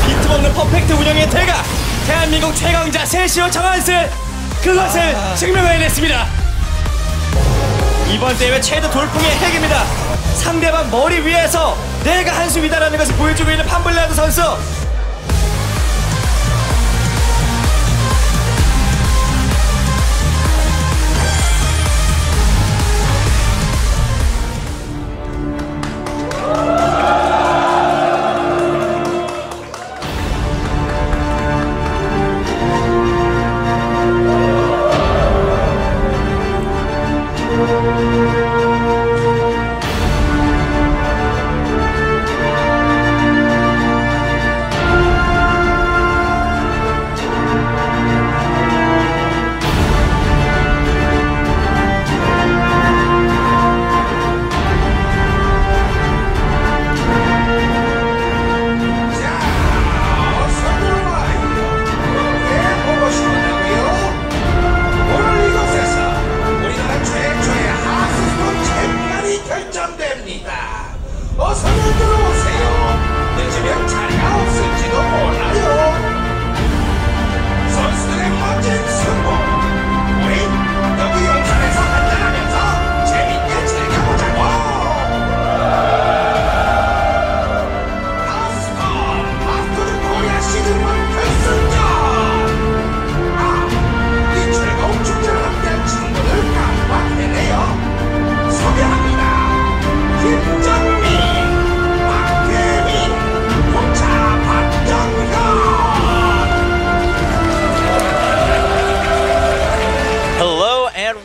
비트먹는 퍼펙트 운영의 대가 대한민국 최강자 세시호 정한슬 그것을 증명해냈습니다. 이번 대회 최대 돌풍의 핵입니다. 상대방 머리 위에서 내가 한숨이다라는 것을 보여주고 있는 판블라드 선수.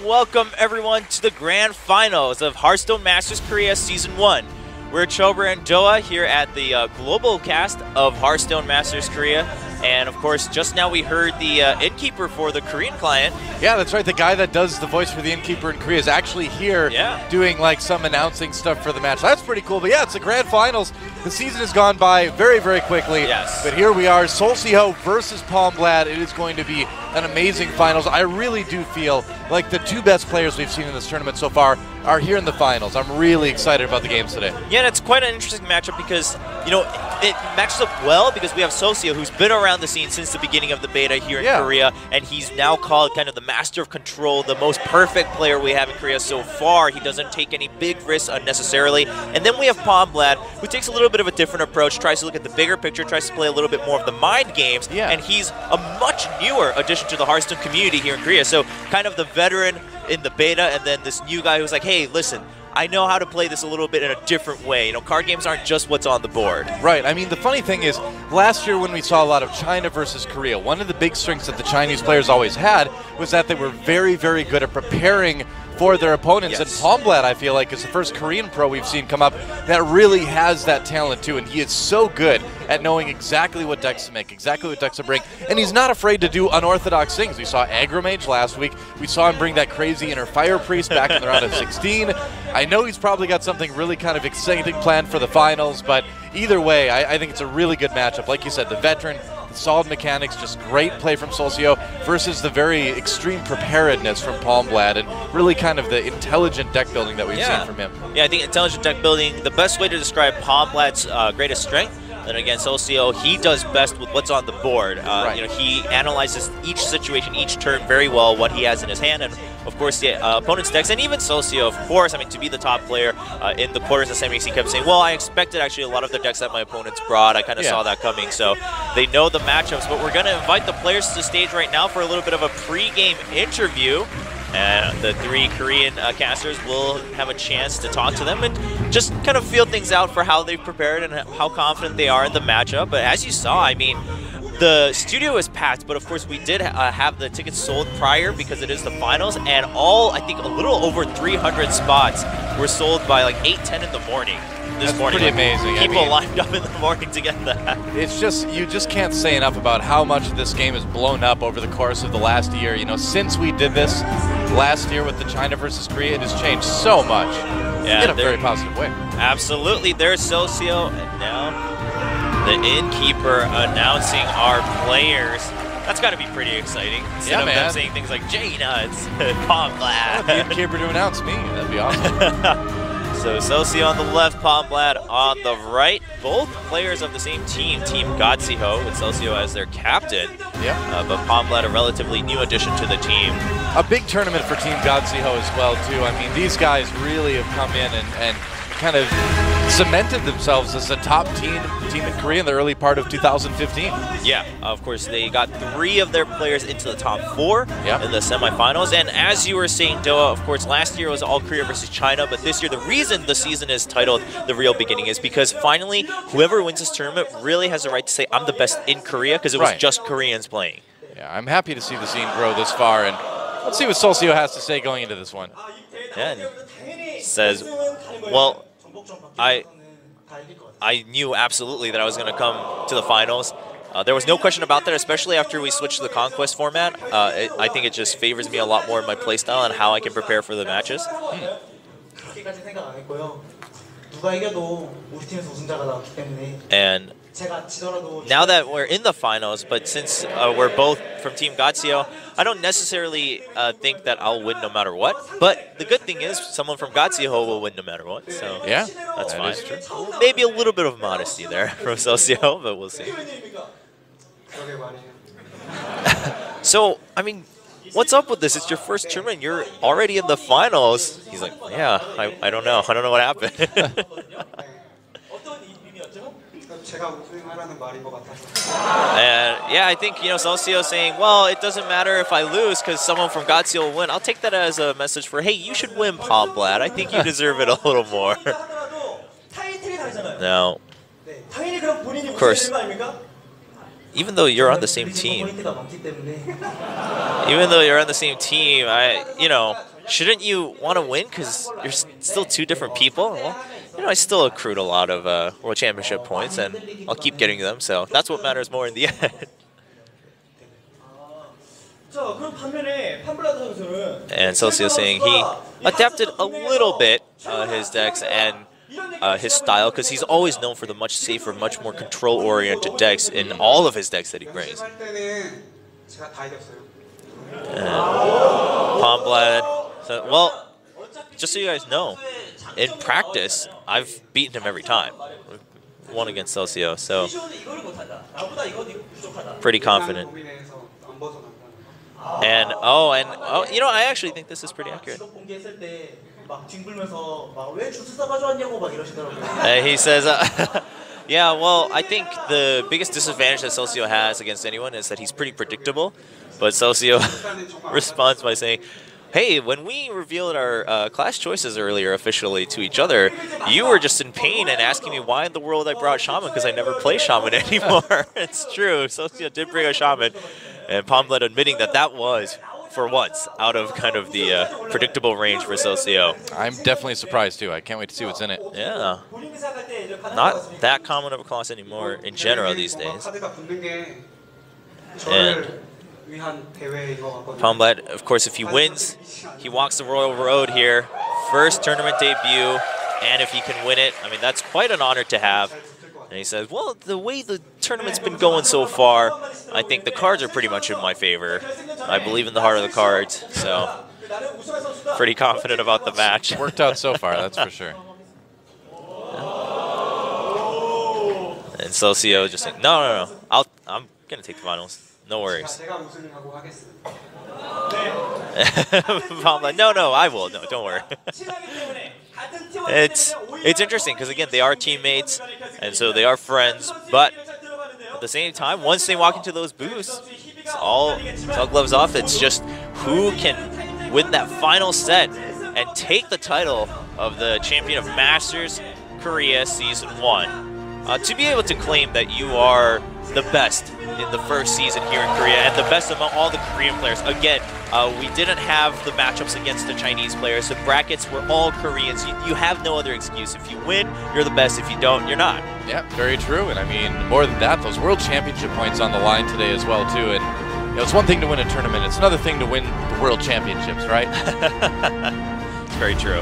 Welcome everyone to the grand finals of Hearthstone Masters Korea Season 1. We're Chober and Doa here at the global cast of Hearthstone Masters Korea. And of course, just now we heard the innkeeper for the Korean client. Yeah, that's right. The guy that does the voice for the innkeeper in Korea is actually here doing like some announcing stuff for the match. So that's pretty cool. But yeah, it's the grand finals. The season has gone by very, very quickly. Yes. But here we are, Seulsiho versus Palmblad. It is going to be an amazing finals. I really do feel like the two best players we've seen in this tournament so far are here in the finals. I'm really excited about the games today. Yeah, and it's quite an interesting matchup because, you know, it matches up well because we have Seulsiho, who's been around the scene since the beginning of the beta here in Korea, and he's now called kind of the master of control, the most perfect player we have in Korea so far. He doesn't take any big risks unnecessarily. And then we have Palmblad, who takes a little bit of a different approach, tries to look at the bigger picture, tries to play a little bit more of the mind games, and he's a much newer addition to the Hearthstone community here in Korea. So kind of the veteran in the beta, and then this new guy who's like, hey, listen, I know how to play this a little bit in a different way. You know, card games aren't just what's on the board. Right. I mean, the funny thing is, last year when we saw a lot of China versus Korea, one of the big strengths that the Chinese players always had was that they were very, very good at preparing for their opponents. And Palmblad, I feel like, is the first Korean pro we've seen come up that really has that talent too. And he is so good at knowing exactly what decks to make, exactly what decks to bring. And he's not afraid to do unorthodox things. We saw Aggro Mage last week. We saw him bring that crazy Inner Fire Priest back in the round of 16. I know he's probably got something really kind of exciting planned for the finals, but either way, I think it's a really good matchup. Like you said, the veteran, the solid mechanics, just great play from Seulsiho versus the very extreme preparedness from Palmblad and really kind of the intelligent deck building that we've seen from him. Yeah, I think intelligent deck building, the best way to describe Palmblad's greatest strength. Then again, Seulsiho, he does best with what's on the board. You know, he analyzes each situation, each turn very well, what he has in his hand, and of course the opponent's decks, and even Seulsiho, of course. I mean, to be the top player in the quarters and semis, he kept saying, well, I expected actually a lot of the decks that my opponents brought. I kind of saw that coming, so they know the matchups. But we're going to invite the players to the stage right now for a little bit of a pre-game interview. And the three Korean casters will have a chance to talk to them and just kind of feel things out for how they've prepared and how confident they are in the matchup. But as you saw, I mean, the studio is packed, but of course we did have the tickets sold prior because it is the finals, and all, I think, a little over 300 spots were sold by like 8-10 in the morning. This morning. Pretty amazing. People lined up in the morning to get that. It's just, you just can't say enough about how much this game has blown up over the course of the last year. You know, since we did this last year with the China versus Korea, it has changed so much in a very positive way. Absolutely. There's Seulsiho, and now The innkeeper announcing our players. That's got to be pretty exciting. Instead of them saying things like J-Nuts, Palmblad. The innkeeper to announce me. That'd be awesome. So Seulsiho on the left, Palmblad on the right. Both players of the same team, Team Seulsiho, with Seulsiho as their captain. Yeah. But Palmblad, a relatively new addition to the team. A big tournament for Team Seulsiho as well, too. I mean, these guys really have come in and kind of cemented themselves as a top team in Korea in the early part of 2015. Yeah, of course, they got 3 of their players into the top 4 in the semifinals. And as you were saying, Doa, of course, last year was all Korea versus China, but this year the reason the season is titled The Real Beginning is because finally, whoever wins this tournament really has the right to say, I'm the best in Korea, because it was just Koreans playing. Yeah, I'm happy to see the scene grow this far, and let's see what Seulsiho has to say going into this one. Yeah, and he says, well, I knew absolutely that I was going to come to the finals. There was no question about that, especially after we switched to the Conquest format. I think it just favors me a lot more in my playstyle and how I can prepare for the matches. And now that we're in the finals, but since we're both from Team Seulsiho, I don't necessarily think that I'll win no matter what. But the good thing is, someone from Seulsiho will win no matter what. So yeah, that's fine. Is true. Maybe a little bit of modesty there from Seulsiho, but we'll see. So, I mean, what's up with this? It's your first tournament. You're already in the finals. He's like, yeah, I don't know. I don't know what happened. And yeah, I think, you know, Seulsiho saying, well, it doesn't matter if I lose because someone from Seulsiho will win. I'll take that as a message for, hey, you should win, Palmblad. I think you deserve it a little more. Now, of course, even though you're on the same team, you know, shouldn't you want to win because you're still 2 different people? Well, you know, I still accrued a lot of World Championship points, and I'll keep getting them, so that's what matters more in the end. And Seulsiho saying he adapted a little bit his decks and his style, because he's always known for the much safer, much more control-oriented decks in all of his decks that he brings. Palmblad, so, well, just so you guys know, in practice, I've beaten him every time. Won against Seulsiho, so pretty confident. And you know, I actually think this is pretty accurate. He says, yeah, well, I think the biggest disadvantage that Seulsiho has against anyone is that he's pretty predictable. But Seulsiho responds by saying, hey, when we revealed our class choices earlier officially to each other, you were just in pain and asking me why in the world I brought Shaman, because I never play Shaman anymore. It's true. Seulsiho did bring a Shaman, and Palmblad admitting that that was, for once, out of kind of the predictable range for Seulsiho. I'm definitely surprised, too. I can't wait to see what's in it. Yeah. Not that common of a class anymore in general these days. And Palmblad, of course, if he wins, he walks the royal road here. First tournament debut, and if he can win it, I mean, that's quite an honor to have. And he says, well, the way the tournament's been going so far, I think the cards are pretty much in my favor. I believe in the heart of the cards, so pretty confident about the match. Worked out so far, that's for sure. And Seulsiho just saying, no, I'm going to take the finals. No worries. Palmblad, no, I will. No, don't worry. It's interesting because, again, they are teammates, and so they are friends, but at the same time, once they walk into those booths, it's all gloves off. It's just who can win that final set and take the title of the champion of Masters Korea Season 1. To be able to claim that you are the best in the first season here in Korea and the best among all the Korean players. Again, we didn't have the matchups against the Chinese players. The brackets were all Koreans. You have no other excuse. If you win, you're the best. If you don't, you're not. Yeah, very true. And I mean, more than that, those World Championship points on the line today as well, too. And you know, it's one thing to win a tournament. It's another thing to win the World Championships, right? It's very true.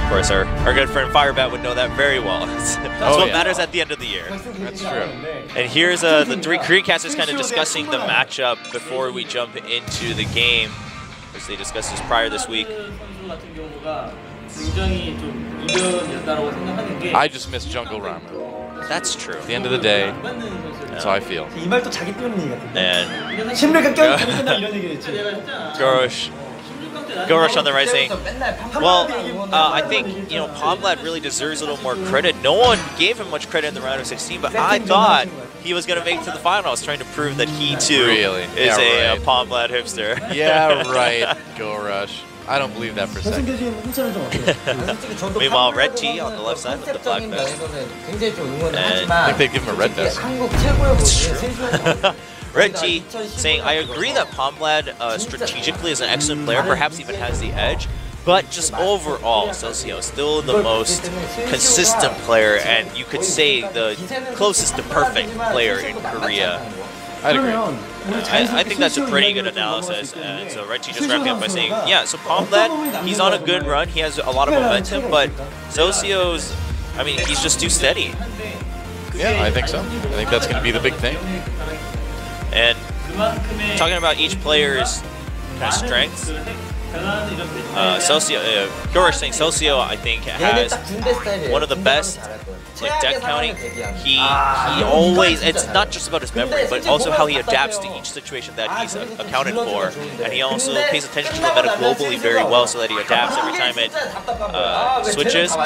Of course, our good friend Firebat would know that very well. That's what matters at the end of the year. That's true. And here's the three Korean casters kind of discussing the matchup before we jump into the game, as they discussed this prior this week. I just miss Jungle Ramen. That's true. At the end of the day, that's how I feel. And Gorosh on the right saying, well, I think, you know, Palmblad really deserves a little more credit. No one gave him much credit in the round of 16, but I thought he was going to make it to the finals, trying to prove that he, too, is a Palmblad hipster. Yeah, right, Gorosh. I don't believe that for a second. Meanwhile, Red T on the left side with the black vest. And I think they'd give him a red vest. Red T saying, I agree that Palmblad strategically is an excellent player, perhaps even has the edge, but just overall, Seulsiho is still the most consistent player, and you could say the closest to perfect player in Korea. I'd agree. I think that's a pretty good analysis. And so Red T just wrapping up by saying, yeah, so Palmblad, he's on a good run. He has a lot of momentum, but Seulsiho's, I mean, he's just too steady. Yeah, I think so. I think that's going to be the big thing. And talking about each player's kind of strengths, Gorosh saying Seulsiho, I think, has one of the best deck counting. He always, it's not just about his memory, but also how he adapts to each situation that he's accounted for. And he also pays attention to the meta globally very well so that he adapts every time it switches.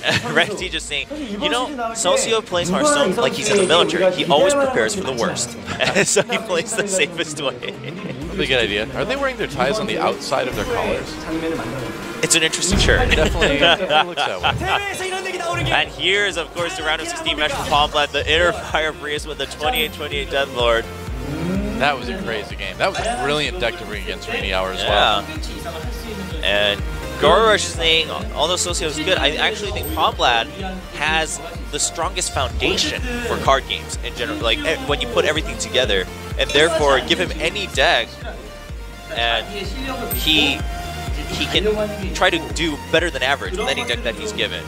And Red T just saying, you know, Seulsiho plays Hearthstone like he's in the military. He always prepares for the worst. So he plays the safest way. That'd be a good idea. Are they wearing their ties on the outside of their collars? It's an interesting shirt. Definitely looks that way. And here's, of course, the round of 16 match for Palmblad, the Inner Fire Priest with the 28-28 Deathlord. That was a crazy game. That was a brilliant deck to bring against Rainy Hour as well. And Gorosh is saying, although Seulsiho is good, I actually think Palmblad has the strongest foundation for card games in general. Like, when you put everything together, and therefore give him any deck, and he can try to do better than average with any deck that he's given.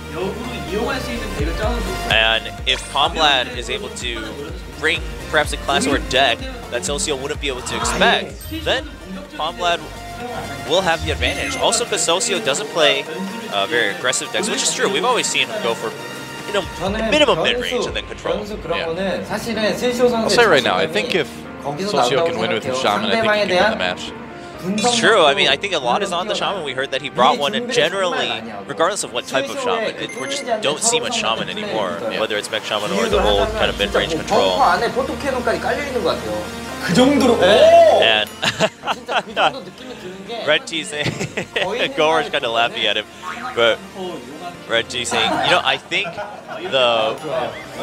And if Palmblad is able to bring perhaps a class or a deck that Seulsiho wouldn't be able to expect, then Palmblad will have the advantage. Also, because Seulsiho doesn't play very aggressive decks, which is true. We've always seen him go for, you know, minimum mid-range and then control. Yeah. I'll say right now, I think if Seulsiho can win with his Shaman, I think he can win the match. It's true. I mean, I think a lot is on the Shaman. We heard that he brought one, and generally, regardless of what type of Shaman, we just don't see much Shaman anymore, whether it's Mech Shaman or the old kind of mid-range control. And Red T saying, Gorosh kind of laughing at him, but Red T saying, you know, I think the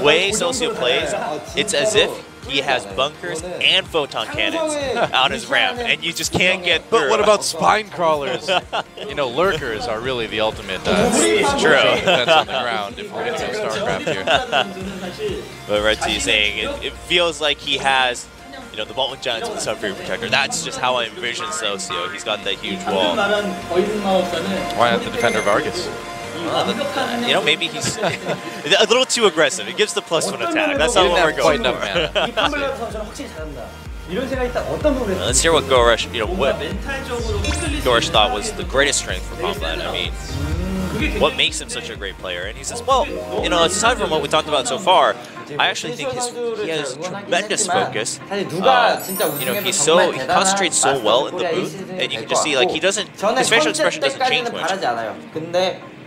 way Seulsiho plays, it's as if he has bunkers and photon cannons on his ramp, and you just can't get through. But what about spine crawlers? You know, lurkers are really the ultimate defense on the ground if we're getting some StarCraft here. But Red T saying it feels like he has, you know, the Boltman Giants with the Sub-Free Protector. That's just how I envision Seulsiho. He's got that huge wall. Why not the Defender of Argus? You know, maybe he's a little too aggressive. It gives the +1 attack. That's not what we're going for. Let's hear what Gorosh, you know, what Gorosh thought was the greatest strength for Palmblad. I mean, what makes him such a great player? And he says, well, you know, aside from what we talked about so far, I actually think he has tremendous focus. You know, he concentrates so well in the booth, and you can just see, like, his facial expression doesn't change much.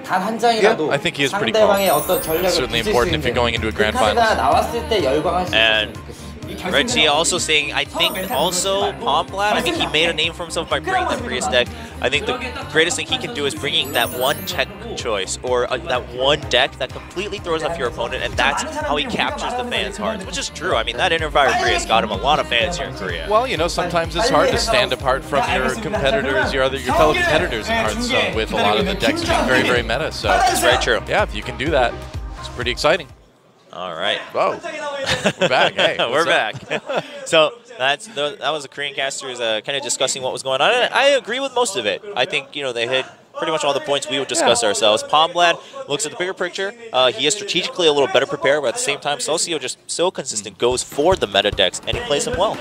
Yeah, I think he is pretty calm. It's certainly important if you're going into a grand finals. And Red T also saying, I think also Palmblad, I mean, he made a name for himself by bringing that Prius deck. I think the greatest thing he can do is bringing that one tech choice or that one deck that completely throws off your opponent, and that's how he captures the fans' hearts, which is true. I mean, that Inner Fire Prius got him a lot of fans here in Korea. Well, you know, sometimes it's hard to stand apart from your competitors, your fellow competitors in Hearthstone with a lot of the decks being very, very meta. So it's very true. Yeah, if you can do that, it's pretty exciting. All right. Whoa. We're back. Hey, we're back. So that was the Korean casters kind of discussing what was going on. And I agree with most of it. I think, you know, they hit pretty much all the points we would discuss ourselves. Palmblad looks at the bigger picture. He is strategically a little better prepared, but at the same time, Seulsiho just so consistent, goes for the meta decks, and he plays them well.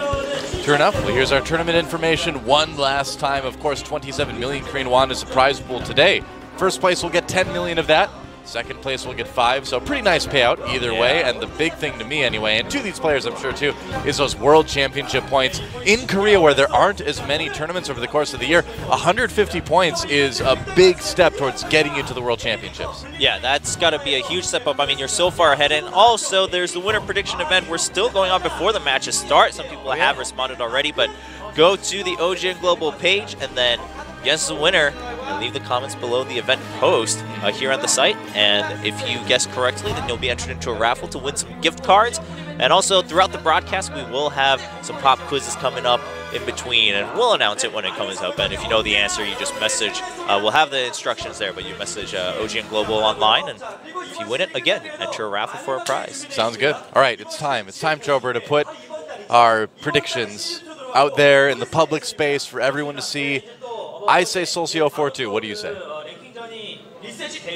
Sure enough, well, here's our tournament information one last time. Of course, 27 million Korean won is a prize pool today. First place will get 10 million of that. Second place will get 5, so pretty nice payout either way. And the big thing to me anyway, and to these players I'm sure too, is those World Championship points. In Korea, where there aren't as many tournaments over the course of the year, 150 points is a big step towards getting you to the World Championships. Yeah, that's got to be a huge step up. I mean, you're so far ahead. And also, there's the winner prediction event. We're still going on before the matches start. Some people have responded already, but go to the OGN Global page and then guess the winner and leave the comments below the event post here on the site. And if you guess correctly, then you'll be entered into a raffle to win some gift cards. And also throughout the broadcast, we will have some pop quizzes coming up in between, and we'll announce it when it comes up. And if you know the answer, you just message. We'll have the instructions there, but you message OGN Global online, and if you win it, again, enter a raffle for a prize. Sounds good. All right, it's time. It's time, Chober, to put our predictions out there in the public space for everyone to see. I say Seulsiho 4-2. What do you say?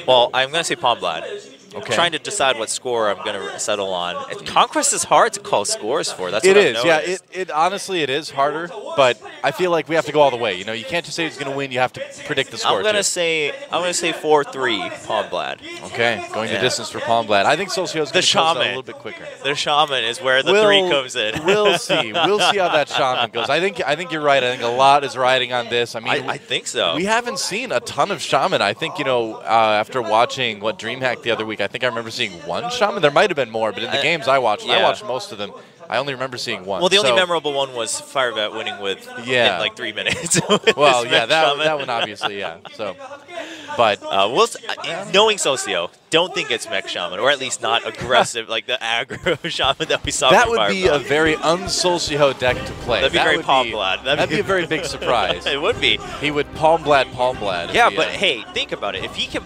Well, I'm going to say Palmblad. Okay. I'm trying to decide what score I'm going to settle on. Conquest is hard to call scores for. That's it what is. Yeah, it honestly it is harder, but I feel like we have to go all the way. You know, you can't just say who's going to win. You have to predict the score. I'm going to say 4-3 Palmblad. Okay, going the distance for Palmblad. I think Seulsiho's going to close that a little bit quicker. The Shaman is where the 3 comes in. We'll see. We'll see how that Shaman goes. I think you're right. I think a lot is riding on this. I mean, I think so. We haven't seen a ton of Shaman. I think, you know, after watching DreamHack the other week, I think I remember seeing 1 Shaman. There might have been more, but in the games I watched, I watched most of them. I only remember seeing 1. Well, the only memorable one was Firebat winning with in like 3 minutes. Well, yeah, that one obviously, yeah. So, but knowing Seulsiho, don't think it's Mech Shaman, or at least not aggressive like the aggro Shaman that we saw. That would be a very un-Seulsiho deck to play. That'd be very Palmblad. That'd be a very big surprise. It would be. He would Palmblad. Yeah, but hey, think about it. If he can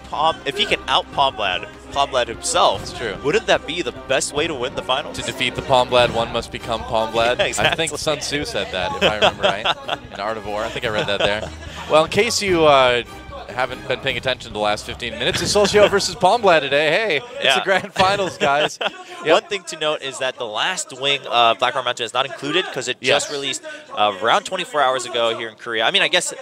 out Palmblad himself, that's true. Wouldn't that be the best way to win the finals? To defeat the Palmblad, one must become Palmblad. Yeah, exactly. I think Sun Tzu said that, if I remember right, in Art of War. I think I read that there. Well, in case you haven't been paying attention the last 15 minutes, it's Seulsiho versus Palmblad today. Hey, it's the grand finals, guys. One thing to note is that the last wing of Black Rock Mountain is not included because it just released around 24 hours ago here in Korea. I mean, I guess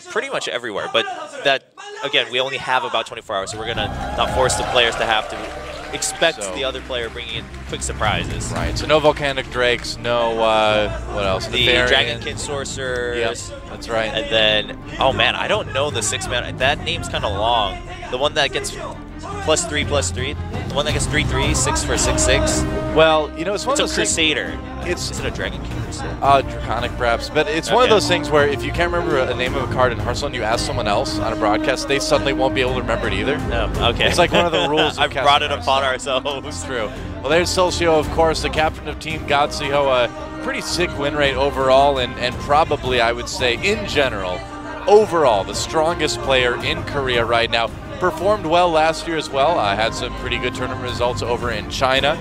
pretty much everywhere, but that, again, we only have about 24 hours, so we're going to not force the players to have to expect the other player bringing in quick surprises. Right, so no Volcanic Drakes, no, what else? The Dragonkin Sorcerers. Yep, that's right. And then, oh man, I don't know the 6-man. That name's kind of long. The one that gets +3/+3. The one that gets 3/3, 6 for 6/6. Well, you know, it's one of those Crusader. Is it a Dragonkin Crusader? Draconic perhaps, but it's one of those things where if you can't remember a name of a card in Hearthstone, you ask someone else on a broadcast, they suddenly won't be able to remember it either. No, okay. It's like one of the rules. I've brought it upon ourselves. It's true. Well, there's Seulsiho, of course, the captain of Team Seulsiho, a pretty sick win rate overall, and probably, I would say, in general, overall, the strongest player in Korea right now. Performed well last year as well. Had some pretty good tournament results over in China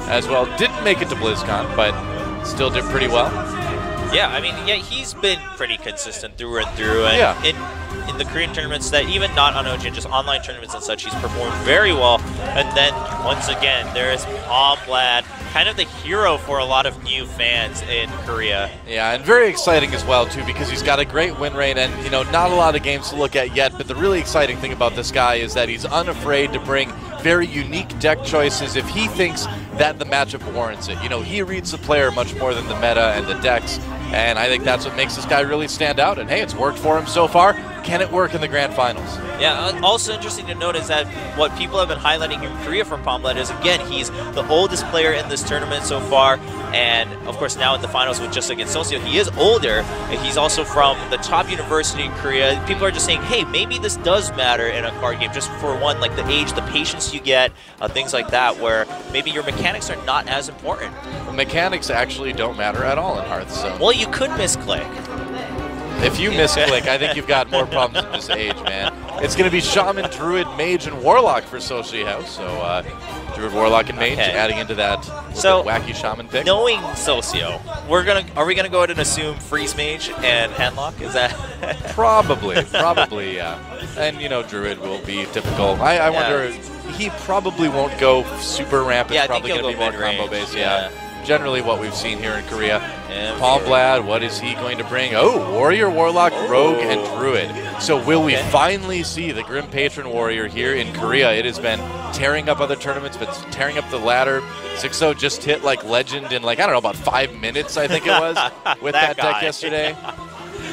as well. Didn't make it to BlizzCon, but still did pretty well. Yeah, I mean, he's been pretty consistent through and through. And in the Korean tournaments, that even not on OGN, just online tournaments and such, he's performed very well. And then, once again, there is Palmblad, kind of the hero for a lot of new fans in Korea. Yeah, and very exciting as well, too, because he's got a great win rate and, you know, not a lot of games to look at yet, but the really exciting thing about this guy is that he's unafraid to bring very unique deck choices if he thinks that the matchup warrants it. You know, he reads the player much more than the meta and the decks, and I think that's what makes this guy really stand out. And hey, it's worked for him so far. Can it work in the grand finals? Yeah, also interesting to note is that what people have been highlighting in Korea from Palmblad is, again, he's the oldest player in this tournament so far, and of course now in the finals with just against Seulsiho, he is older, and he's also from the top university in Korea. People are just saying, hey, maybe this does matter in a card game, just for one, like the age, the patience you get, things like that, where maybe your mechanics are not as important. Well, mechanics actually don't matter at all in Hearthstone. Well, you could misclick. If you misclick, I think you've got more problems at this age, man. It's going to be Shaman, Druid, Mage, and Warlock for Seulsiho. So Druid, Warlock, and Mage adding into that wacky Shaman pick. Knowing Seulsiho, are we gonna go ahead and assume Freeze Mage and Handlock? Is that probably, yeah. And you know, Druid will be typical. I wonder. He probably won't go super rampant. Yeah, probably going to be more combo based. Yeah. Generally what we've seen here in Korea. Palmblad, what is he going to bring? Oh, Warrior, Warlock, Rogue, and Druid. So will we finally see the Grim Patron Warrior here in Korea? It has been tearing up other tournaments, but tearing up the ladder. Seulsiho just hit like Legend in like, I don't know, about 5 minutes, I think it was, with that deck yesterday.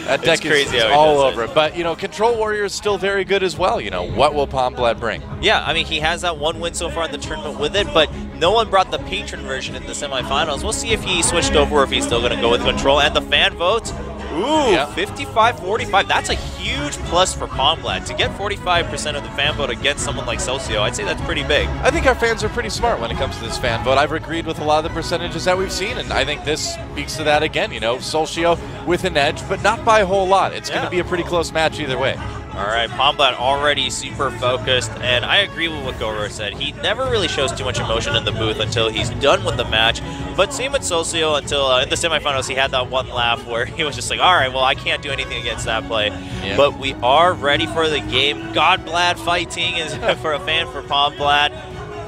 That deck is all over it. But, you know, Control Warrior is still very good as well. You know, what will Palmblad bring? Yeah, I mean, he has that 1 win so far in the tournament with it, but no one brought the Patron version in the semifinals. We'll see if he switched over or if he's still going to go with Control. And the fan votes, ooh, 55-45. That's a huge plus for Palmblad. To get 45% of the fan vote against someone like Seulsiho, I'd say that's pretty big. I think our fans are pretty smart when it comes to this fan vote. I've agreed with a lot of the percentages that we've seen, and I think this speaks to that again. You know, Seulsiho with an edge, but not by a whole lot. It's going to be a pretty close match either way. All right, Palmblad already super focused, and I agree with what Goro said. He never really shows too much emotion in the booth until he's done with the match. But same with Seulsiho until in the semifinals, he had that one laugh where he was just like, all right, well, I can't do anything against that play. Yeah. But we are ready for the game. Godblad fighting is for a fan for Palmblad.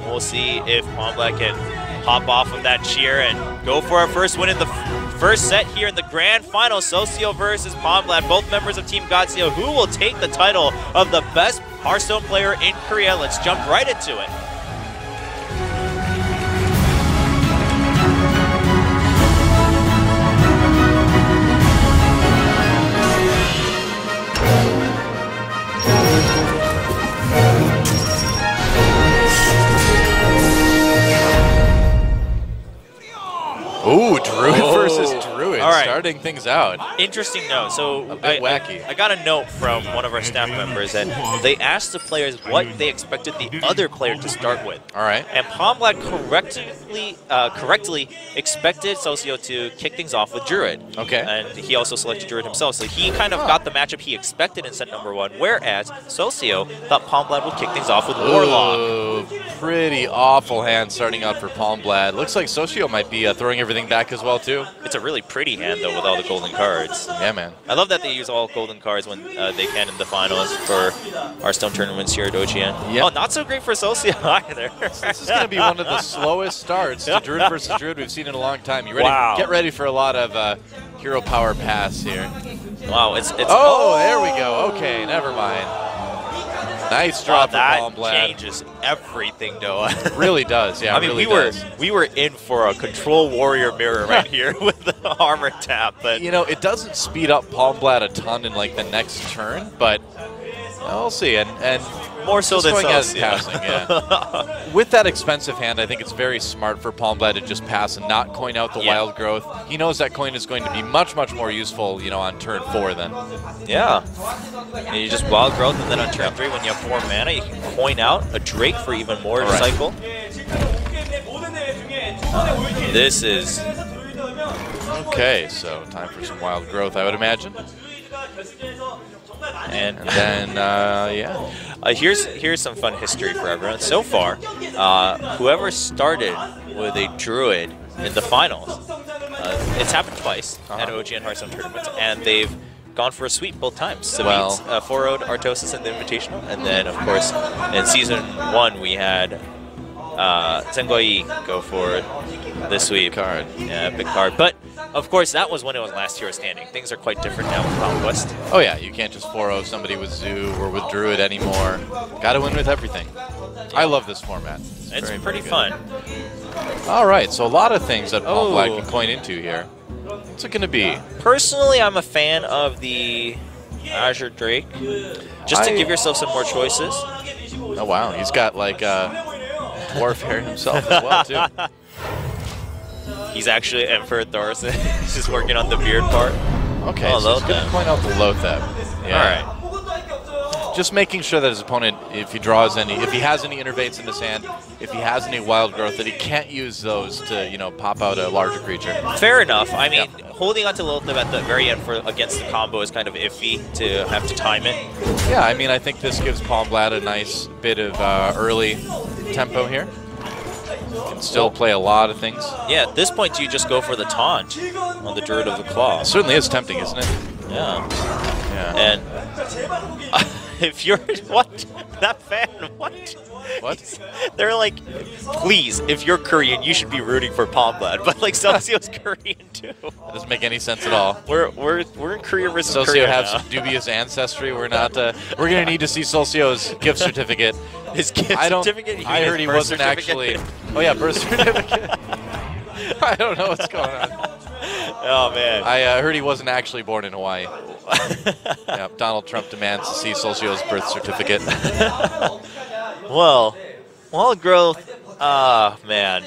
We'll see if Palmblad can hop off of that cheer and go for our first win in the first set here in the grand final. Seulsiho versus Palmblad, both members of Team Godseo. Who will take the title of the best Hearthstone player in Korea? Let's jump right into it. Ooh, Druid versus Druid, starting things out. Interesting note. So a bit wacky. I got a note from one of our staff members, and they asked the players what they expected the other player to start with. All right. And Palmblad correctly expected Seulsiho to kick things off with Druid. Okay. And he also selected Druid himself, so he kind of got the matchup he expected in set number 1, whereas Seulsiho thought Palmblad would kick things off with Warlock. Ooh, pretty awful hand starting out for Palmblad. Looks like Seulsiho might be throwing everything back as well, too. It's a really pretty hand, though, with all the golden cards. Yeah, man. I love that they use all golden cards when they can in the finals for Hearthstone tournaments here at OGN. Yep. Oh, not so great for Seulsiho either. This is going to be one of the slowest starts to Druid versus Druid we've seen in a long time. You ready? Wow. Get ready for a lot of hero power pass here. Wow, it's oh, there we go. Okay, never mind. Nice drop for Palmblad. That changes everything, though. It really does, yeah. I mean, we were in for a Control Warrior mirror right here with the armor tap, but you know, it doesn't speed up Palmblad a ton in like the next turn, but we'll see. And more so than passing, yeah. With that expensive hand, I think it's very smart for Palmblad to just pass and not coin out the wild growth. He knows that coin is going to be much, much more useful, you know, on turn 4 then. Yeah. And you just wild growth, and then on turn 3, when you have 4 mana, you can coin out a Drake for even more cycle. This is okay. So time for some wild growth, I would imagine. And then, here's some fun history for everyone. So far, whoever started with a Druid in the finals, it's happened twice at OGN Hearthstone tournaments, and they've gone for a sweep both times. So 4-0'd Artosis in the Invitational, and then, of course, in Season 1, we had Zengoi go for the sweep. Card. Yeah, big card. But, of course, that was when it was last hero standing. Things are quite different now with Conquest. Oh, yeah. You can't just 4-0 somebody with Zoo or with Druid anymore. Got to win with everything. I love this format. It's pretty fun. All right. So a lot of things that Palmblad can coin into here. What's it going to be? Personally, I'm a fan of the Azure Drake. Just to give yourself some more choices. Oh, wow. He's got, like, Dwarf hair himself as well, too. He's actually Emperor Thorson. He's just working on the beard part. Okay, so he's going to point out the Lotheb. Yeah. All right. just making sure that his opponent, if he has any innervates in his hand, if he has any wild growth, that he can't use those to, you know, pop out a larger creature. Fair enough. I mean, holding on to Loatheb at the very end against the combo is kind of iffy to have to time it. Yeah, I mean, I think this gives Palmblad a nice bit of early tempo here. Can still play a lot of things. Yeah, at this point, you just go for the taunt on the Druid of the Claw. It certainly is tempting, isn't it? Yeah. Yeah. And if you're what that fan, what? They're like, please, if you're Korean, you should be rooting for Palmblad. But like Seulsiho's Korean too. That doesn't make any sense at all. We're in Korea versus Seulsiho Korea has now. some dubious ancestry. We're not. We're gonna need to see Seulsiho's gift certificate. His gift certificate. I heard he wasn't actually. Oh yeah, birth certificate. I don't know what's going on. Oh man. I heard he wasn't actually born in Hawaii. Yeah, Donald Trump demands to see Seulsiho's birth certificate. Well, growth. Man.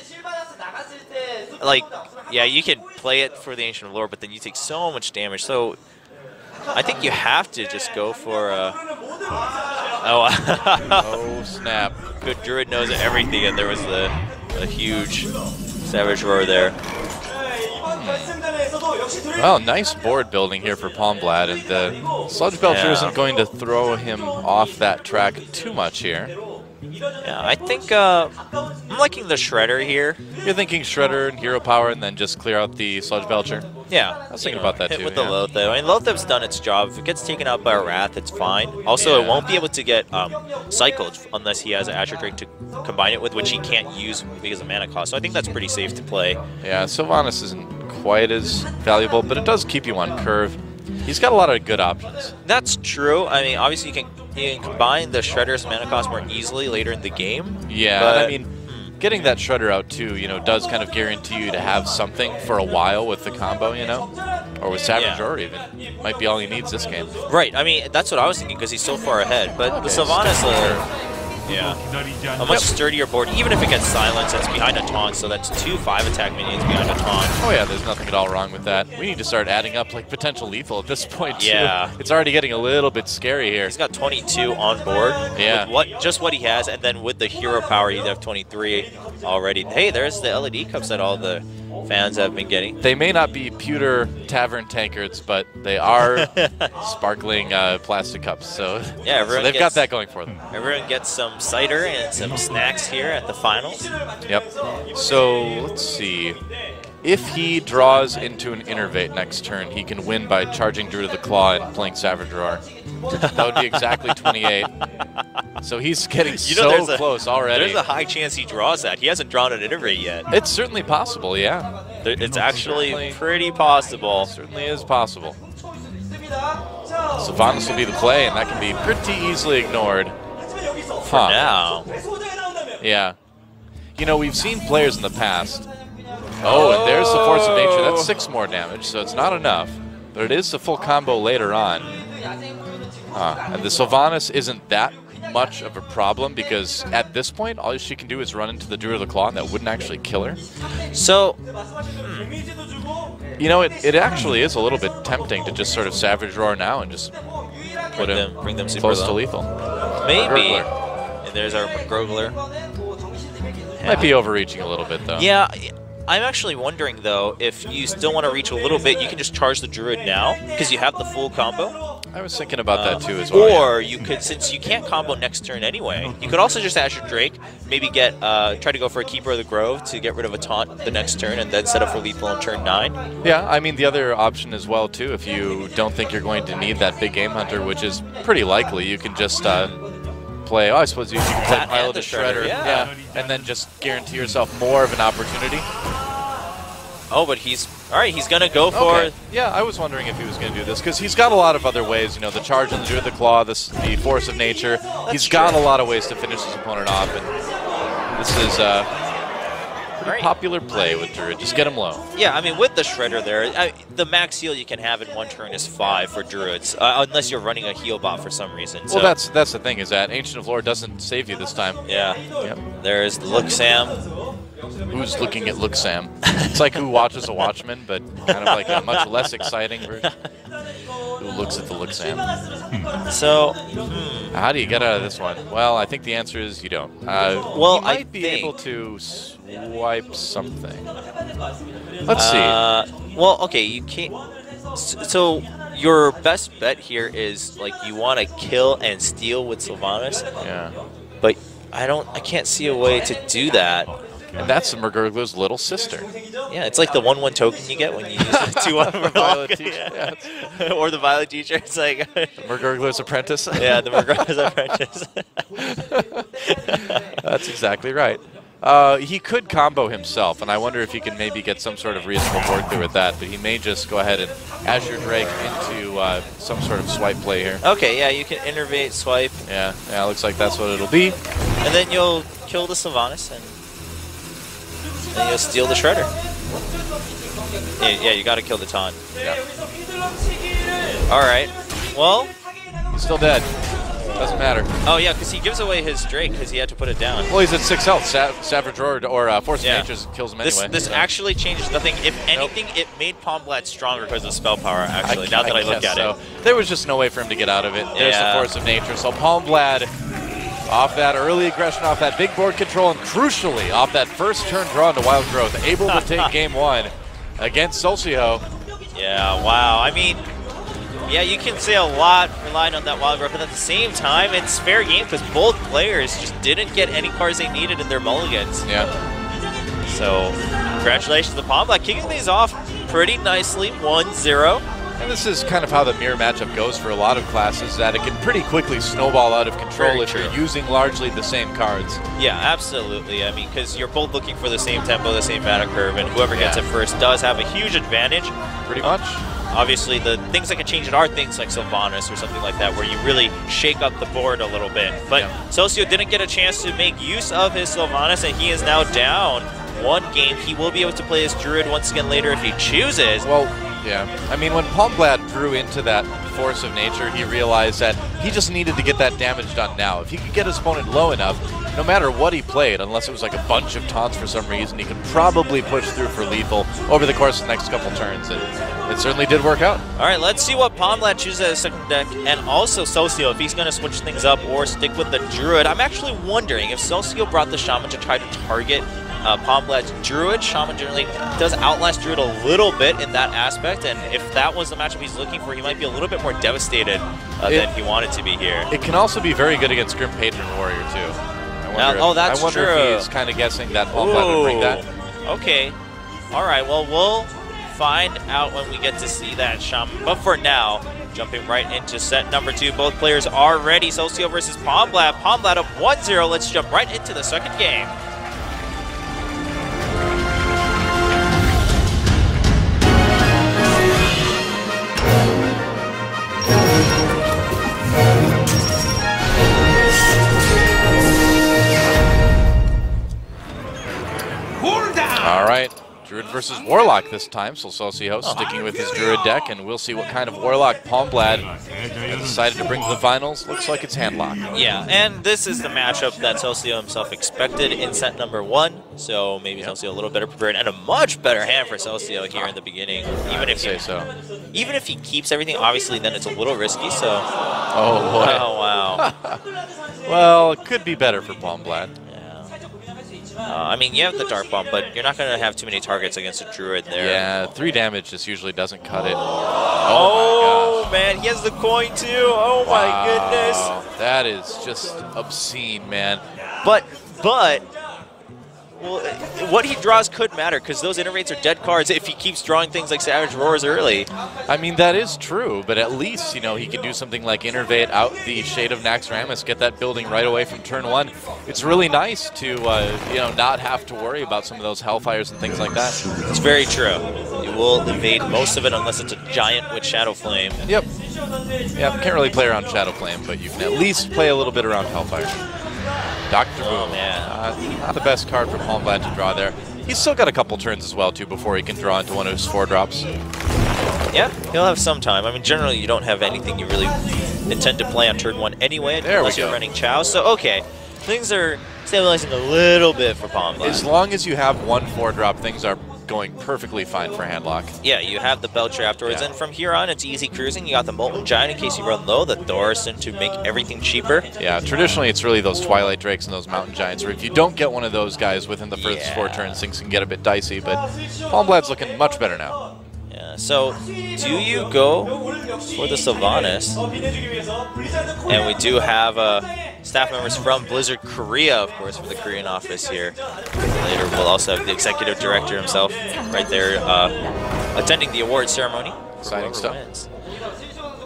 Like, yeah, you can play it for the Ancient of Lore, but then you take so much damage. So, I think you have to just go for Oh snap! Good Druid knows everything, and there was a huge Savage Roar there. Well, nice board building here for Palmblad, and the Sludge Belcher isn't going to throw him off that track too much here. Yeah, I think I'm liking the Shredder here. You're thinking Shredder and Hero Power and then just clear out the Sludge Belcher? Yeah. I was thinking about that hit too. With the Loatheb. I mean, Loatheb's done its job. If it gets taken out by a Wrath, it's fine. Also, it won't be able to get cycled unless he has an Azure Drake to combine it with, which he can't use because of mana cost. So I think that's pretty safe to play. Yeah, Sylvanas isn't quite as valuable, but it does keep you on curve. He's got a lot of good options. That's true. I mean, obviously you can combine the Shredder's mana cost more easily later in the game. Yeah, but I mean, getting that Shredder out too, you know, does kind of guarantee you to have something for a while with the combo, you know, or with Savage Roar even. Might be all he needs this game. Right. I mean, that's what I was thinking because he's so far ahead. But the Sylvanas a much sturdier board, even if it gets silenced, it's behind a taunt, so that's 2 5-attack minions behind a taunt. Oh yeah, there's nothing at all wrong with that. We need to start adding up like potential lethal at this point too. Yeah. It's already getting a little bit scary here. He's got 22 on board. Yeah. With just what he has, and then with the Hero Power, he'd have 23 already. Hey, there's the LED cups that all the fans have been getting. They may not be pewter tavern tankards, but they are sparkling plastic cups. So, yeah, so they've got that going for them. Everyone gets some cider and some snacks here at the finals. Yep. So let's see. If he draws into an Innervate next turn, he can win by charging Druid of the Claw and playing Savage Roar. That would be exactly 28. So he's getting so close already. There's a high chance he draws that. He hasn't drawn an Innervate yet. It's certainly possible, yeah. It's actually pretty possible. It certainly is possible. Sylvanas will be the play, and that can be pretty easily ignored. For now. Yeah. You know, we've seen players in the past. Oh, and there's the Force of Nature. That's 6 more damage, so it's not enough. But it is the full combo later on. And the Sylvanas isn't that much of a problem because at this point, all she can do is run into the Druid of the Claw, and that wouldn't actually kill her. So, you know, it actually is a little bit tempting to just sort of Savage Roar now and just bring them super close low. to lethal. Maybe. And there's our Grogler. Might be overreaching a little bit, though. Yeah. I'm actually wondering, though, if you still want to reach a little bit, you can just charge the Druid now, because you have the full combo. I was thinking about that, too, as well. Or you could, since you can't combo next turn anyway, you could also just Azure Drake, maybe get try to go for a Keeper of the Grove to get rid of a taunt the next turn, and then set up for lethal on turn 9. Yeah, I mean, the other option as well, too, if you don't think you're going to need that big Game Hunter, which is pretty likely, you can just play, I suppose you can play Pilot of Shredder, yeah, and then just guarantee yourself more of an opportunity. Oh, but he's going to go for... Okay. Yeah, I was wondering if he was going to do this, because he's got a lot of other ways, you know, the charge on the Druid of the Claw, the Force of Nature. He's got a lot of ways to finish his opponent off, and this is a pretty popular play with Druid. Just get him low. Yeah, I mean, with the Shredder there, the max heal you can have in one turn is 5 for Druids, unless you're running a heal bot for some reason. Well, that's the thing, is that Ancient of Lore doesn't save you this time. Yeah. Yep. There's Luxam. Who's looking at Luxam? It's like Who Watches a Watchman, but kind of like a much less exciting version. who looks at the Luxam. So, how do you get out of this one? Well, I think the answer is you don't. Well, you might be able to swipe something. Let's see. Well, okay, you can't. So your best bet here is like you want to kill and steal with Sylvanas. Yeah. But I can't see a way to do that. And that's the Murgurglu's little sister. Yeah, it's like the 1/1 token you get when you use the 2/1 Violet teacher. Yeah. Or the Violet teacher. It's like Murgurglu's apprentice. Yeah, the Murgurglu's apprentice. That's exactly right. He could combo himself, and I wonder if he can maybe get some sort of reasonable board through with that, but he may just go ahead and Azure Drake into some sort of swipe play here. Okay, yeah, you can innervate, swipe. Yeah, looks like that's what it'll be. And then you'll kill the Sylvanas, and then you'll steal the Shredder. Yeah, you gotta kill the Taunt. Yeah. Alright, well... He's still dead. Doesn't matter. Oh, yeah, because he gives away his Drake because he had to put it down. Well, he's at 6 health. Savage Roar or Force of Nature kills him anyway. This actually changes nothing. If anything, it made Palmblad stronger because of spell power, actually, now that I look at it. There was just no way for him to get out of it. There's the Force of Nature. So Palmblad, off that early aggression, off that big board control, and crucially, off that first turn draw into Wild Growth, able to take game 1 against Seulsiho. Yeah, wow. I mean... Yeah, you can say a lot relying on that Wild Growth, but at the same time, it's fair game because both players just didn't get any cards they needed in their mulligans. Yeah. So, congratulations to the Palmblad, kicking these off pretty nicely, 1-0. And this is kind of how the mirror matchup goes for a lot of classes, that it can pretty quickly snowball out of control if you're using largely the same cards. Yeah, absolutely. I mean, because you're both looking for the same tempo, the same mana curve, and whoever gets it first does have a huge advantage. Pretty much. Obviously, the things that can change it are things like Sylvanas or something like that, where you really shake up the board a little bit. But Seulsiho didn't get a chance to make use of his Sylvanas, and he is now down 1 game. He will be able to play his Druid once again later if he chooses. Well, yeah. I mean, when Palmblad drew into that Force of Nature, he realized that he just needed to get that damage done now. If he could get his opponent low enough, no matter what he played, unless it was like a bunch of taunts for some reason, he could probably push through for lethal over the course of the next couple turns. And it certainly did work out. All right, let's see what Palmblad chooses as a second deck, and also Seulsiho, if he's going to switch things up or stick with the Druid. I'm actually wondering if Seulsiho brought the Shaman to try to target Palmblad's Druid. Shaman generally does outlast Druid a little bit in that aspect, and if that was the matchup he's looking for, he might be a little bit more devastated than he wanted to be here. It can also be very good against Grim Patron Warrior, too. That's I wonder true. if he's kind of guessing that Palmblad would bring that. Okay. All right, well, we'll find out when we get to see that Shaman. But for now, jumping right into set number 2, both players are ready. Seulsiho versus Palmblad. Palmblad up 1-0. Let's jump right into the second game. All right, Druid versus Warlock this time, so Seulsiho sticking with his Druid deck, and we'll see what kind of Warlock Palmblad decided to bring to the finals. Looks like it's handlock. Yeah, and this is the matchup that Seulsiho himself expected in set number 1, so maybe Seulsiho a little better prepared, and a much better hand for Seulsiho here in the beginning. Even if he keeps everything, obviously then it's a little risky, so... Oh, boy. Oh, wow. Well, it could be better for Palmblad. I mean, you have the Dark Bomb, but you're not going to have too many targets against a Druid there. Yeah, 3 damage just usually doesn't cut it. Oh man, he has the coin too. Oh my goodness. That is just obscene, man. But, well, what he draws could matter, because those innervates are dead cards if he keeps drawing things like Savage Roars early. I mean, that is true, but at least, you know, he can do something like innervate out the Shade of Naxxramas, get that building right away from turn 1. It's really nice to, you know, not have to worry about some of those Hellfires and things like that. It's very true. You will evade most of it unless it's a giant with Shadow Flame. Yep. Yeah, can't really play around Shadow Flame, but you can at least play a little bit around Hellfire. Dr. Boom. Oh, man. Not the best card for Palmblad to draw there. He's still got a couple turns as well, too, before he can draw into one of his 4-drops. Yeah, he'll have some time. I mean, generally, you don't have anything you really intend to play on turn 1 anyway, unless you're running Chow. So, okay, things are stabilizing a little bit for Palmblad. As long as you have one 4-drop, things are going perfectly fine for Handlock. Yeah, you have the Belcher afterwards, and from here on, it's easy cruising. You got the Molten Giant in case you run low, the Thorsten to make everything cheaper. Yeah, traditionally it's really those Twilight Drakes and those Mountain Giants, where if you don't get one of those guys within the first 4 turns, things can get a bit dicey, but Palmblad's looking much better now. Yeah, so do you go for the Sylvanas? And we do have staff members from Blizzard Korea, of course, for the Korean office here. Later we'll also have the executive director himself right there attending the award ceremony. Exciting stuff. Wins.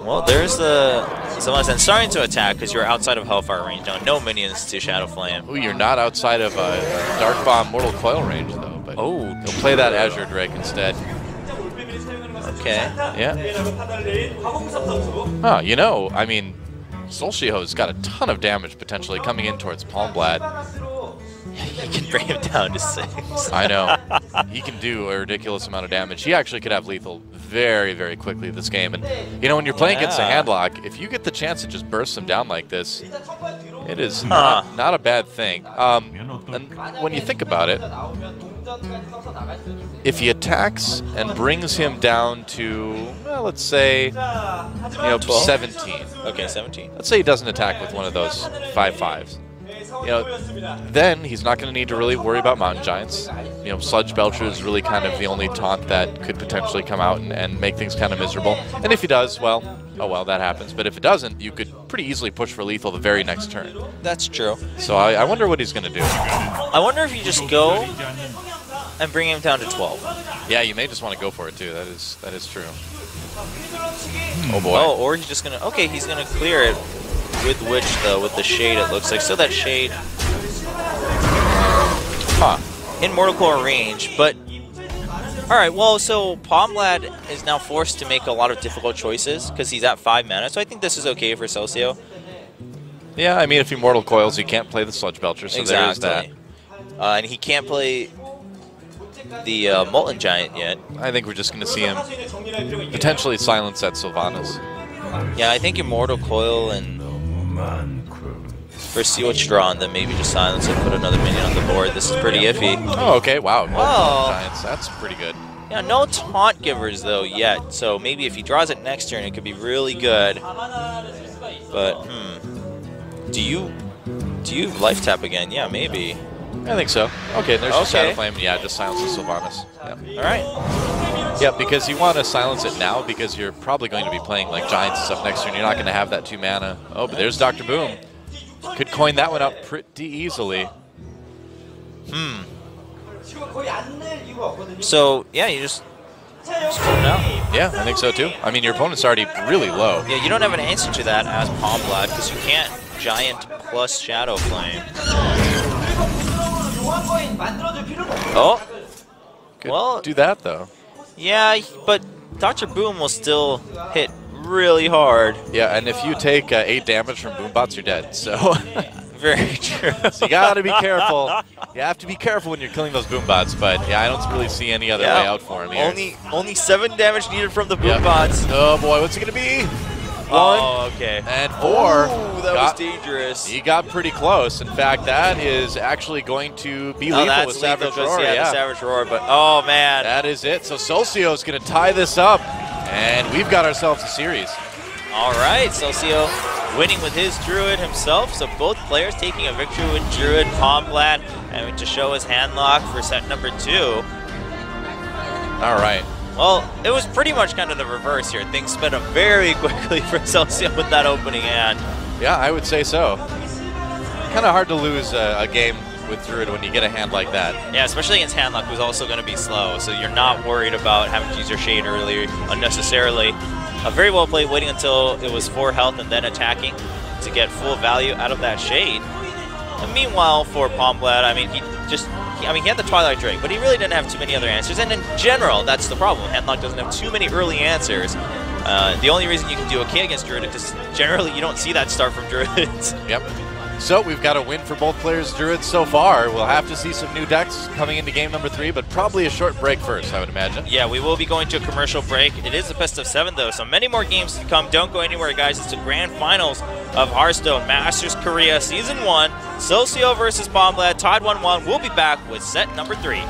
Well, there's the Sylvanas, and starting to attack because you're outside of Hellfire range now. No minions to Shadow Flame. Ooh, you're not outside of Dark Bomb Mortal Coil range, though. But you'll play that Azure Drake instead. Okay. Yeah. Huh, you know, I mean, Seulsiho's got a ton of damage potentially coming in towards Palmblad. He can bring him down to 6. I know. He can do a ridiculous amount of damage. He actually could have lethal very, very quickly this game. And, you know, when you're playing against a Handlock, if you get the chance to just burst him down like this, it is not a bad thing. And when you think about it, if he attacks and brings him down to, well, let's say, 17. Okay, 17. Let's say he doesn't attack with one of those 5/5s. Then he's not going to need to really worry about Mountain Giants. Sludge Belcher is really kind of the only taunt that could potentially come out and make things kind of miserable. And if he does, well, oh well, that happens. But if it doesn't, you could pretty easily push for lethal the very next turn. That's true. So I wonder what he's going to do. I wonder if you just go and bring him down to 12. Yeah, you may just want to go for it too. That is true. Oh boy. Oh, or he's just going to, okay, he's going to clear it. With which, though, with the Shade, it looks like. So that Shade in Mortal Core range, but alright, well, so Palmblad is now forced to make a lot of difficult choices because he's at 5 mana, so I think this is okay for Seulsiho. Yeah, I mean, if he Mortal Coils, he can't play the Sludge Belcher, so there is that. And he can't play the Molten Giant yet. I think we're just going to see him potentially silence that Sylvanas. Yeah, I think Immortal Coil and first see what you draw, and then maybe just silence it, put another minion on the board. This is pretty iffy. Oh, okay, wow. Oh. Giants, that's pretty good. Yeah, no taunt givers though yet, so maybe if he draws it next turn, it could be really good. But do you life tap again? Yeah, maybe. I think so. Okay, there's the Shadow Flame. Yeah, just silence the Sylvanas. Yep. All right. Yeah, because you want to silence it now because you're probably going to be playing like Giants and stuff next turn. You're not going to have that 2 mana. Oh, but there's Dr. Boom. Could coin that one up pretty easily. So, yeah, you just pull it out. Yeah, I think so too. I mean, your opponent's already really low. Yeah, you don't have an answer to that as Palmblad because you can't Giant plus Shadow Flame. Oh. Could do that though. Yeah, but Dr. Boom will still hit really hard. Yeah, and if you take 8 damage from Boombots, you're dead. So very true. So you gotta be careful. You have to be careful when you're killing those Boombots. But yeah, I don't really see any other way out for him here. Only 7 damage needed from the Boombots. Oh boy, what's it gonna be? 1. Oh, okay. And 4. Ooh, that was dangerous. He got pretty close. In fact, that is actually going to be lethal with Savage Roar. Yeah, the Savage Roar, but oh man. That is it. So Seulsiho is going to tie this up, and we've got ourselves a series. All right, Seulsiho winning with his Druid himself. So both players taking a victory with Druid, Palmblad, and to show his handlock for set number 2. All right. Well, it was pretty much kind of the reverse here. Things sped up very quickly for Seulsiho with that opening hand. Yeah, I would say so. Kind of hard to lose a game with Druid when you get a hand like that. Yeah, especially against Handlock, who's also going to be slow, so you're not worried about having to use your Shade early unnecessarily. Very well played, waiting until it was 4 health and then attacking to get full value out of that Shade. And meanwhile, for Palmblad, I mean, he had the Twilight Drake, but he really didn't have too many other answers. And in general, that's the problem. Handlock doesn't have too many early answers. The only reason you can do okay against Druid is because generally you don't see that start from Druids. Yep. So we've got a win for both players' Druids so far. We'll have to see some new decks coming into game number 3, but probably a short break first, I would imagine. Yeah, we will be going to a commercial break. It is the best of 7, though, so many more games to come. Don't go anywhere, guys. It's the grand finals of Hearthstone Masters Korea Season 1. Seulsiho versus Palmblad, tied 1-1. We'll be back with set number 3.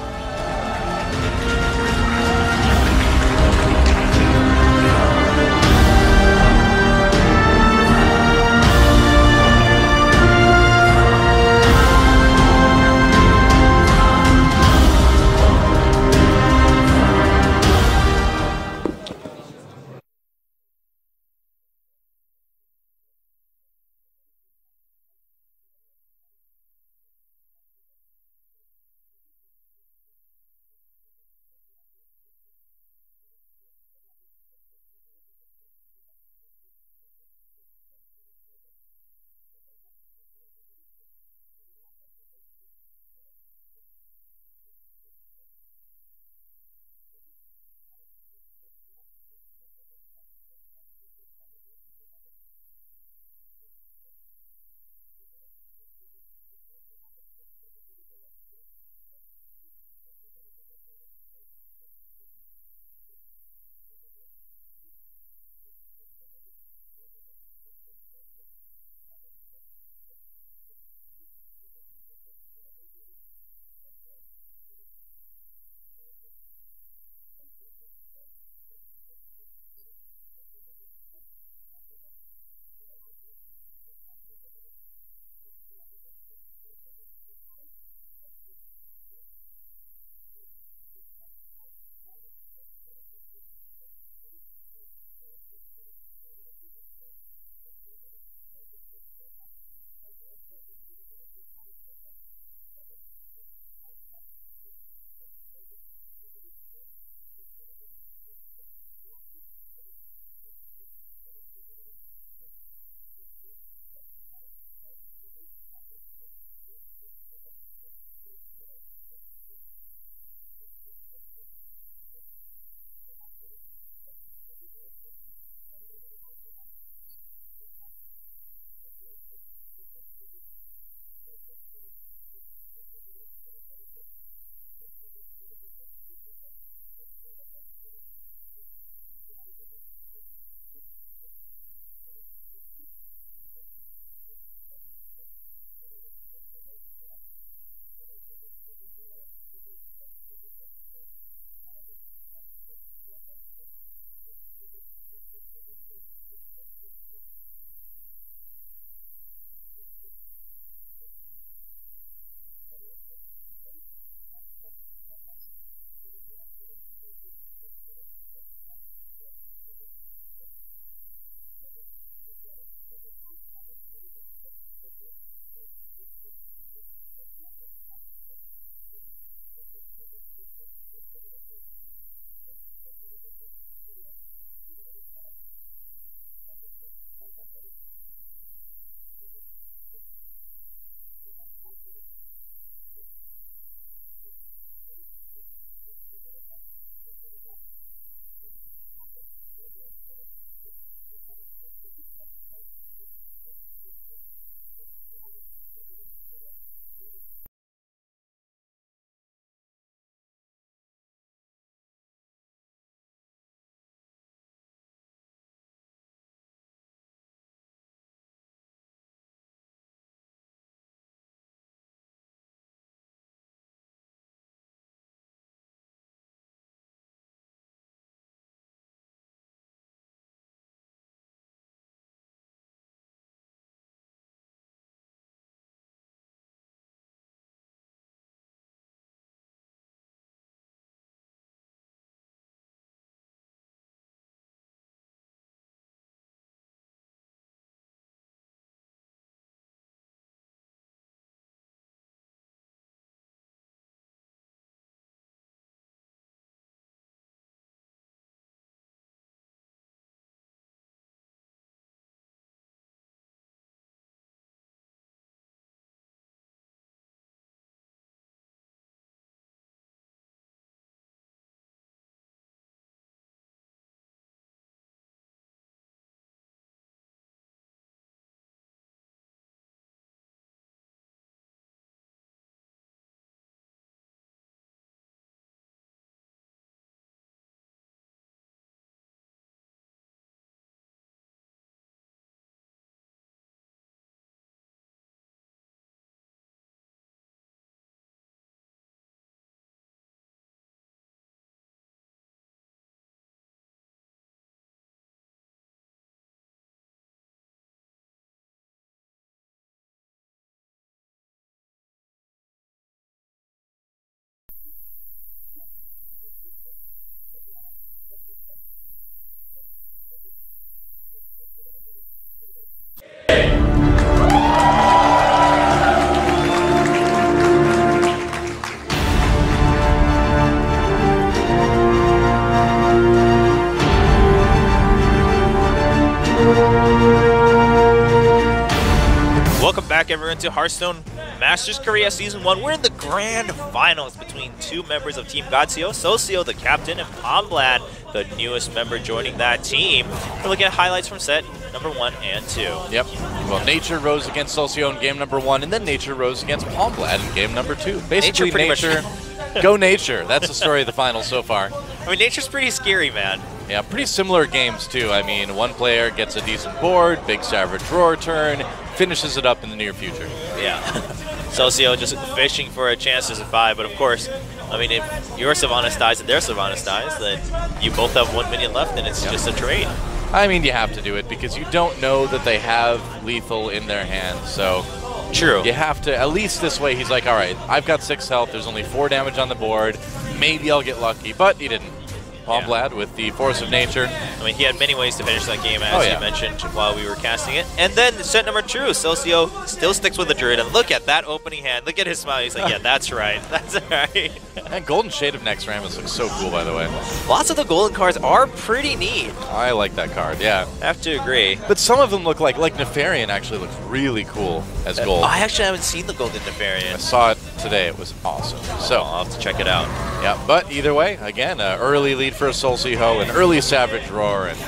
back everyone to Hearthstone Masters Korea Season 1. We're in the grand finals between two members of Team Seulsiho. Seulsiho, the captain, and Palmblad, the newest member joining that team. We're looking at highlights from set number 1 and 2. Yep. Well, Nature rose against Seulsiho in game number 1, and then Nature rose against Palmblad in game number 2. Basically, Nature go Nature. That's the story of the finals so far. I mean, Nature's pretty scary, man. Yeah, pretty similar games, too. I mean, one player gets a decent board, big Savage Roar turn, finishes it up in the near future. Yeah. Seulsiho just fishing for a chance to survive, but of course, I mean, if your Sylvanas dies and their Sylvanas dies, then you both have 1 minion left, and it's just a trade. I mean, you have to do it because you don't know that they have lethal in their hands, so... True. You have to, at least this way, he's like, all right, I've got 6 health, there's only 4 damage on the board, maybe I'll get lucky, but he didn't. Palmblad with the Force of Nature. I mean, he had many ways to finish that game, as you mentioned while we were casting it. And then set number 2, Seulsiho still sticks with the Druid. And look at that opening hand. Look at his smile. He's like, yeah, that's right. That's right. And Golden Shade of Naxxramas looks so cool, by the way. Lots of the golden cards are pretty neat. I like that card, yeah. I have to agree. But some of them look like Nefarian actually looks really cool as gold. I actually haven't seen the Golden Nefarian. I saw it today. It was awesome. So I'll have to check it out. Yeah, but either way, again, an early lead for Seulsiho, an early Savage Roar, and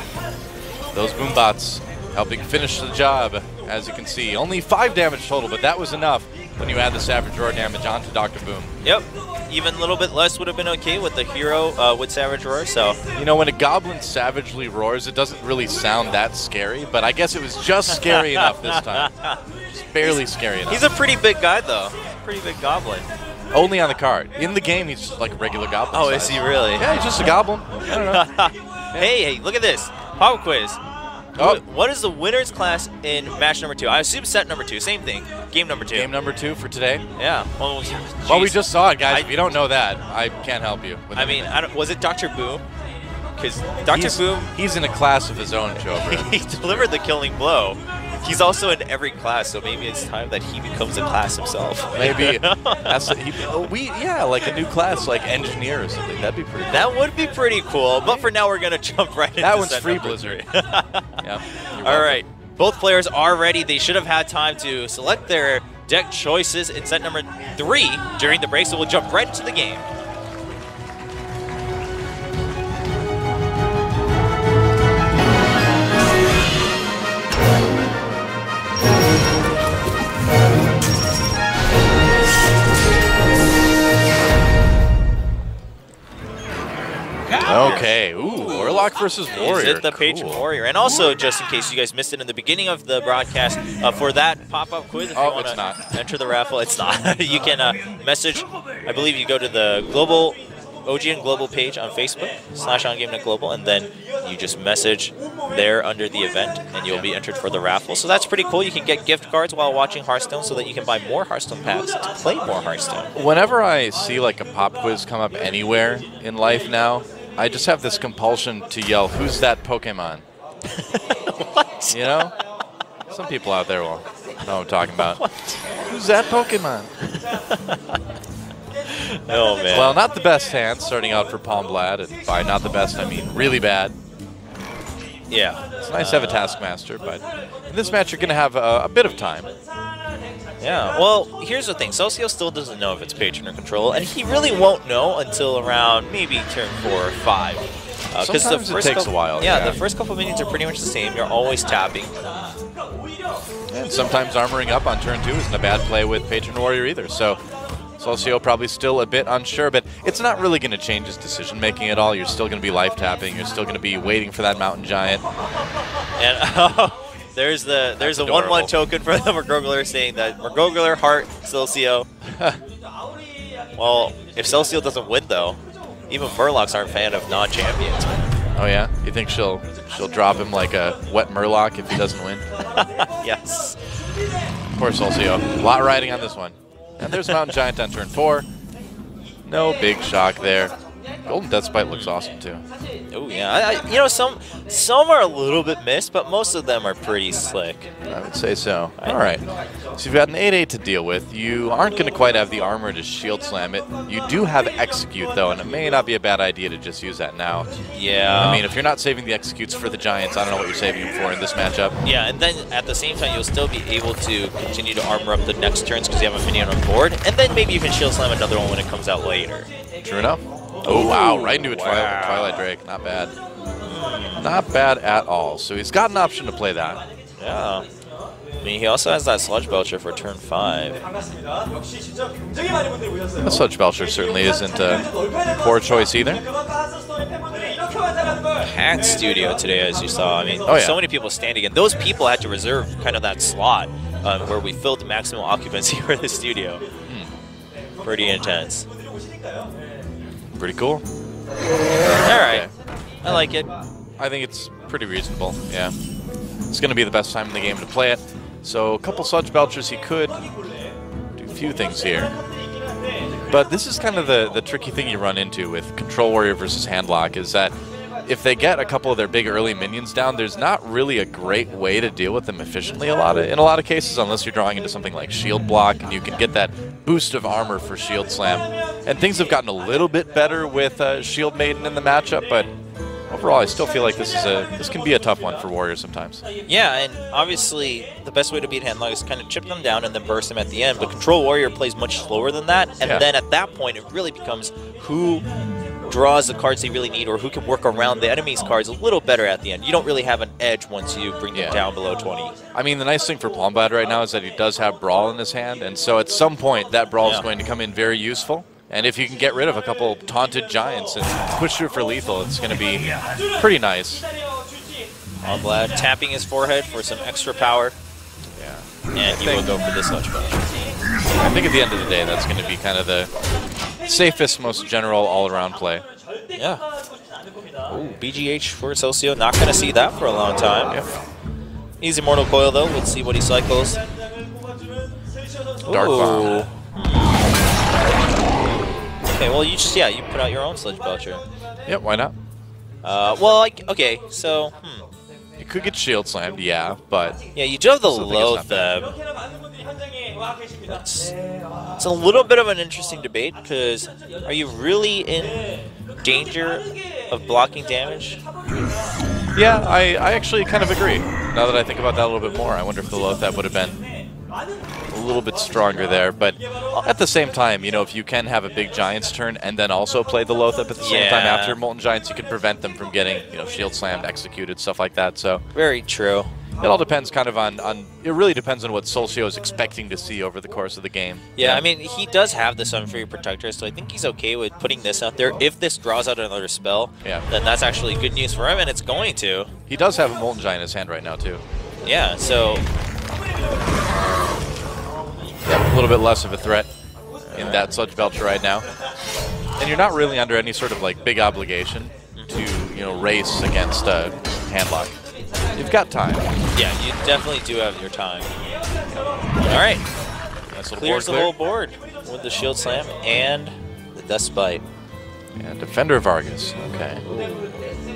those Boombots helping finish the job. As you can see, only 5 damage total, but that was enough when you add the Savage Roar damage onto Dr. Boom. Yep. Even a little bit less would have been okay with the hero with Savage Roar, so... You know, when a goblin savagely roars, it doesn't really sound that scary, but I guess it was just scary enough this time. Just barely scary enough. He's a pretty big guy, though. Pretty big goblin. Only on the card. In the game, he's just like a regular goblin. Oh, size. Is he really? Yeah, he's just a goblin. I don't know. Hey, look at this. Pop quiz. Oh. What is the winner's class in match number 2? I assume set number 2. Same thing. Game number 2. Game number 2 for today? Yeah. Well, we just saw it, guys. If you don't know that, I can't help you. I mean, was it Dr. Boom? Because Dr. Boom... He's in a class of his own, Jover. He delivered the killing blow. He's also in every class, so maybe it's time that he becomes a class himself. Maybe. Like a new class, like engineer or something. That'd be pretty cool. That would be pretty cool, but for now we're going to jump right into that one's set free, number Blizzard. 3. Yeah. All right. Both players are ready. They should have had time to select their deck choices in set number 3 during the break, so we'll jump right into the game. Okay, ooh, Warlock versus Warrior. Is it the Patron Warrior? And also, just in case you guys missed it in the beginning of the broadcast, for that pop-up quiz, if you want to enter the raffle, it's not. You can message, I believe you go to the global OGN Global page on Facebook, /OnGameNetGlobal, and then you just message there under the event, and you'll be entered for the raffle. So that's pretty cool. You can get gift cards while watching Hearthstone so that you can buy more Hearthstone packs to play more Hearthstone. Whenever I see like a pop quiz come up anywhere in life now, I just have this compulsion to yell, "Who's that Pokemon?" What? You know? Some people out there will know what I'm talking about. What? Who's that Pokemon? Oh, man. Well, not the best hand starting out for Palmblad, and by not the best, I mean really bad. Yeah. It's nice to have a Taskmaster, but in this match you're going to have a bit of time. Yeah, well, here's the thing. Seulsiho still doesn't know if it's Patron or Control, and he really won't know until around maybe turn 4 or 5. Sometimes it takes a while. Yeah, the first couple minions are pretty much the same. You're always tapping. And sometimes armoring up on turn 2 isn't a bad play with Patron Warrior either, so Seulsiho probably still a bit unsure, but it's not really going to change his decision-making at all. You're still going to be life tapping. You're still going to be waiting for that Mountain Giant. And there's a 1/1 token for the Mergogler saying that Mergogler, Heart, Seulsiho. Well, if Seulsiho doesn't win, though, even Murlocs aren't a fan of non-champions. Oh, yeah? You think she'll drop him like a wet Murloc if he doesn't win? Yes. Poor Seulsiho. A lot riding on this one. And there's Mountain Giant on turn 4. No big shock there. Golden Death Spite looks awesome too. Oh yeah, you know, some are a little bit missed, but most of them are pretty slick. I would say so. All right, so you've got an 8/8 to deal with. You aren't going to quite have the armor to shield slam it. You do have Execute though, and it may not be a bad idea to just use that now. Yeah. I mean, if you're not saving the Executes for the Giants, I don't know what you're saving them for in this matchup. Yeah, and then at the same time, you'll still be able to continue to armor up the next turns because you have a minion on board, and then maybe you can shield slam another one when it comes out later. True enough. Oh, wow. Right into a Twilight Drake. Not bad. Not bad at all. So he's got an option to play that. Yeah. I mean, he also has that Sludge Belcher for turn 5. The Sludge Belcher certainly isn't a poor choice either. Packed studio today, as you saw. I mean, so many people standing, and those people had to reserve kind of that slot where we filled the maximum occupancy for the studio. Pretty intense. Pretty cool. All right. I like it. I think it's pretty reasonable, yeah. It's going to be the best time in the game to play it. So a couple Sludge Belchers, he could do a few things here. But this is kind of the tricky thing you run into with Control Warrior versus Handlock, is that if they get a couple of their big early minions down, there's not really a great way to deal with them efficiently in a lot of cases, unless you're drawing into something like Shield Block, and you can get that boost of armor for Shield Slam. And things have gotten a little bit better with Shield Maiden in the matchup, but overall, I still feel like this can be a tough one for Warriors sometimes. Yeah, and obviously the best way to beat Handlock is kind of chip them down and then burst them at the end, but Control Warrior plays much slower than that, and then at that point it really becomes who draws the cards they really need or who can work around the enemy's cards a little better at the end. You don't really have an edge once you bring them down below 20. I mean, the nice thing for Palmblad right now is that he does have Brawl in his hand, and so at some point that Brawl is going to come in very useful. And if you can get rid of a couple taunted Giants and push through for lethal, it's going to be pretty nice. Palmblad tapping his forehead for some extra power. Yeah. And he will go for this Sludge Belcher. I think at the end of the day, that's going to be kind of the safest, most general all-around play. Yeah. Ooh, BGH for Seulsiho. Not going to see that for a long time. Yep. Easy Mortal Coil, though. Let's see what he cycles. Dark Bomb. Okay, well, you just, you put out your own Sludge Belcher. Yep, why not? Well, okay, so, You could get Shield Slammed, yeah, but... Yeah, you do have the Loatheb. It's a little bit of an interesting debate, because are you really in danger of blocking damage? Yeah, I actually kind of agree. Now that I think about that a little bit more, I wonder if the Loatheb would have been a little bit stronger there, but at the same time, you know, if you can have a big Giants turn and then also play the Loatheb at the same time after Molten Giants, you can prevent them from getting, you know, Shield Slammed, executed, stuff like that. So very true. It all depends kind of on it really depends on what Seulsiho is expecting to see over the course of the game. Yeah, I mean, he does have this Unfree Protector, so I think he's okay with putting this out there. If this draws out another spell, then that's actually good news for him, and it's going to. He does have a Molten Giant in his hand right now, too. Yeah, so... a little bit less of a threat in that Sludge Belcher right now. And you're not really under any sort of, like, big obligation to, you know, race against Handlock. You've got time. Yeah, you definitely do have your time. All right. Nice little Clears board the whole board with the Shield Slam and the Death Spite. And Defender Vargas. Okay.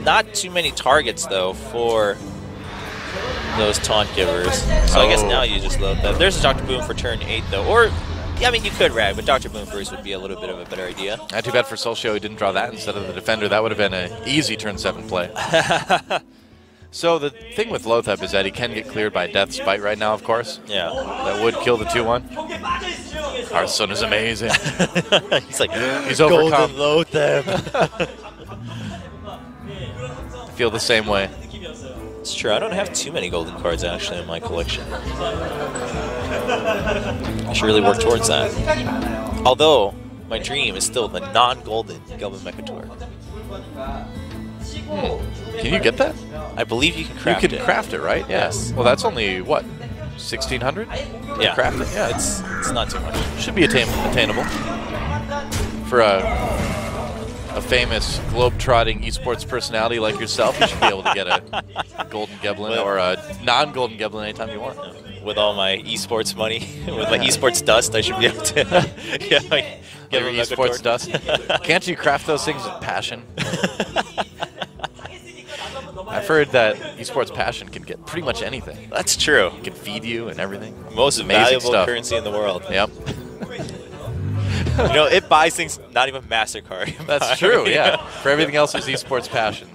Not too many targets, though, for those Taunt Givers. So I guess now you just load them. There's a Dr. Boom for turn 8, though. Or, yeah, I mean, you could rag, but Dr. Boom first would be a little bit of a better idea. Not too bad for Seulsiho, he didn't draw that instead of the Defender. That would have been an easy turn 7 play. So the thing with Loatheb is that he can get cleared by Death Spite right now, of course. Yeah. That would kill the 2-1. Hearthstone is amazing. He's like, he's overcome. Golden Loatheb. I feel the same way. It's true. I don't have too many golden cards, actually, in my collection. I should really work towards that. Although, my dream is still the non-golden Gelbin Mechator. Can you get that? I believe you can craft it. You can craft it, right? Yes. Well, that's only, what, 1,600? Yeah. Craft it? Yeah. It's not too much. Should be attainable. For a famous globe-trotting esports personality like yourself, you should be able to get a Golden Geblin or a non-Golden Geblin anytime you want. with all my esports money, with my esports dust, I should be able to get your esports dust. Can't you craft those things with passion? I've heard that esports passion can get pretty much anything. That's true. It can feed you and everything. Most amazing valuable stuff. currency in the world. Yep. You know, it buys things, not even MasterCard. That's true, yeah. For everything else, there's esports passion.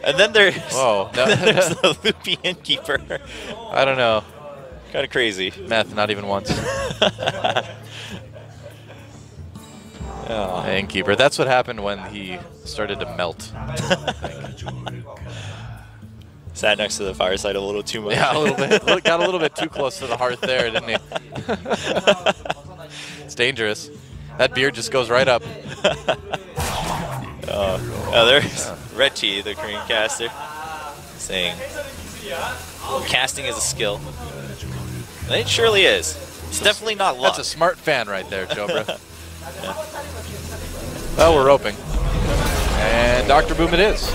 And then there's, Whoa, no. there's the loopy innkeeper. I don't know. Kind of crazy. Meth, not even once. Oh. Innkeeper. That's what happened when he started to melt. Sat next to the fireside a little too much. Yeah, a little bit. Got a little bit too close to the hearth there, didn't he? It's dangerous. That beard just goes right up. Oh, there's Red Tea, the Korean caster, saying casting is a skill. And it surely is. It's definitely not luck. That's a smart fan right there, Jobra. Well, we're roping. And Dr. Boom it is.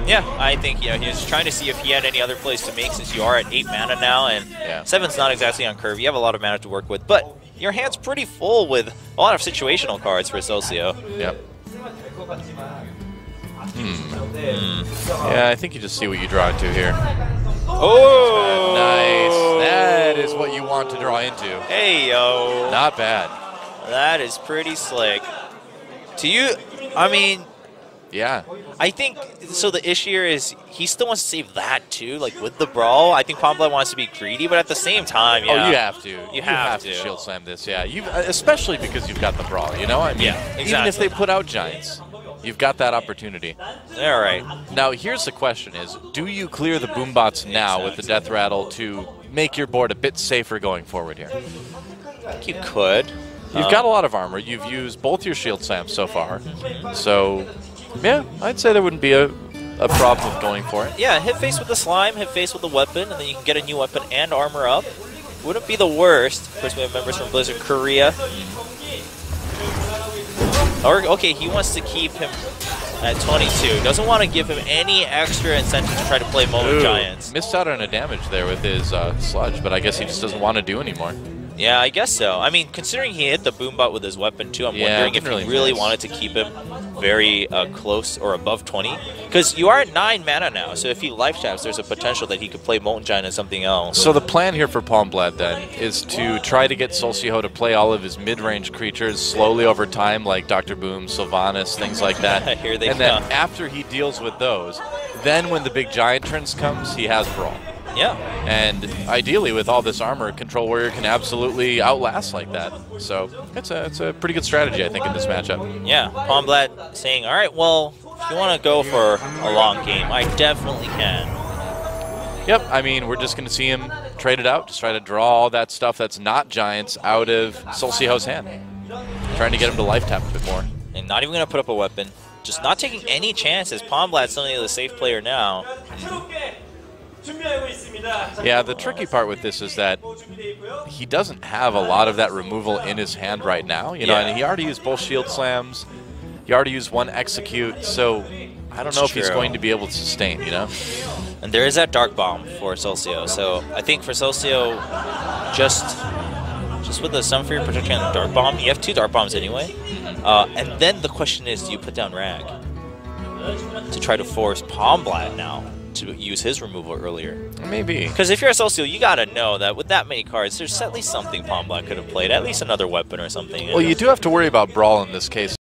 Yeah, I think he was trying to see if he had any other plays to make since you are at 8 mana now, and 7's not exactly on curve. You have a lot of mana to work with, but your hand's pretty full with a lot of situational cards for Seulsiho. Yep. Yeah, I think you just see what you draw into here. Oh! Nice. That is what you want to draw into. Hey, yo. Not bad. That is pretty slick. To you, I mean... Yeah. I think, so the issue here is he still wants to save that too, like with the Brawl. I think Palmblad wants to be greedy, but at the same time, yeah. Oh, you have to. You have to. Shield slam this, yeah. Especially because you've got the Brawl, you know? I mean, exactly. Even if they put out Giants, you've got that opportunity. All right. Now, here's the question is, do you clear the Boombots now with the Death Rattle to make your board a bit safer going forward here? I think you could. You've got a lot of armor. You've used both your shield slams so far. So... yeah, I'd say there wouldn't be a problem with going for it. Yeah, hit face with the slime, hit face with the weapon, and then you can get a new weapon and armor up. Wouldn't be the worst. Of course, we have members from Blizzard Korea. Or, okay, he wants to keep him at 22. Doesn't want to give him any extra incentive to try to play Mono Giants. Missed out on a damage there with his sludge, but I guess he just doesn't want to do anymore. Yeah, I guess so. I mean, considering he hit the Boombot with his weapon too, I'm wondering if he really wanted to keep him very close or above 20. Because you are at 9 mana now, so if he life taps, there's a potential that he could play Molten Giant and something else. So the plan here for Palmblad then is to try to get Seulsiho to play all of his mid-range creatures slowly over time, like Dr. Boom, Sylvanas, things like that. Here they and come. then after he deals with those, then when the big giant turns comes, he has Brawl. Yeah. And ideally, with all this armor, Control Warrior can absolutely outlast like that. So it's a pretty good strategy, I think, in this matchup. Yeah. Palmblad saying, all right, well, if you want to go for a long game, I definitely can. Yep. I mean, we're just going to see him trade it out, just try to draw all that stuff that's not giants out of Seulsiho's hand. Trying to get him to life tap a bit more. And not even going to put up a weapon. Just not taking any chances. Palmblad's suddenly the safe player now. Yeah, the tricky part with this is that he doesn't have a lot of that removal in his hand right now. You know, and he already used both shield slams. He already used one execute, so I don't know if he's going to be able to sustain, you know? And there is that Dark Bomb for Seulsiho, so I think for Seulsiho, just with the Sunfury protection and the Dark Bomb, you have 2 Dark Bombs anyway. And then the question is, do you put down Rag to try to force Palmblad now to use his removal earlier? Maybe. Because if you're a Seulsiho, you gotta know that with that many cards, there's at least something Palmblad could have played, at least another weapon or something. Well, you do have to worry about Brawl in this case,